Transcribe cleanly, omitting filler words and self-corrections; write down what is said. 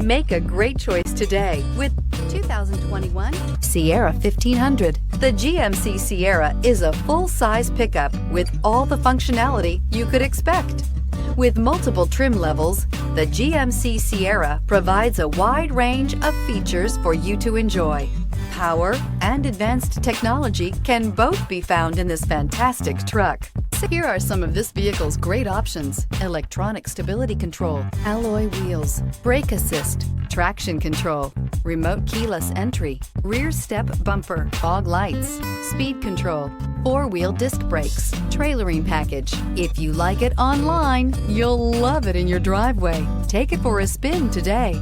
Make a great choice today with 2021 Sierra 1500. The GMC Sierra is a full-size pickup with all the functionality you could expect. With multiple trim levels, the GMC Sierra provides a wide range of features for you to enjoy. Power and advanced technology can both be found in this fantastic truck. Here are some of this vehicle's great options: electronic stability control, alloy wheels, brake assist, traction control, remote keyless entry, rear step bumper, fog lights, speed control, four-wheel disc brakes, trailering package. If you like it online, you'll love it in your driveway. Take it for a spin today.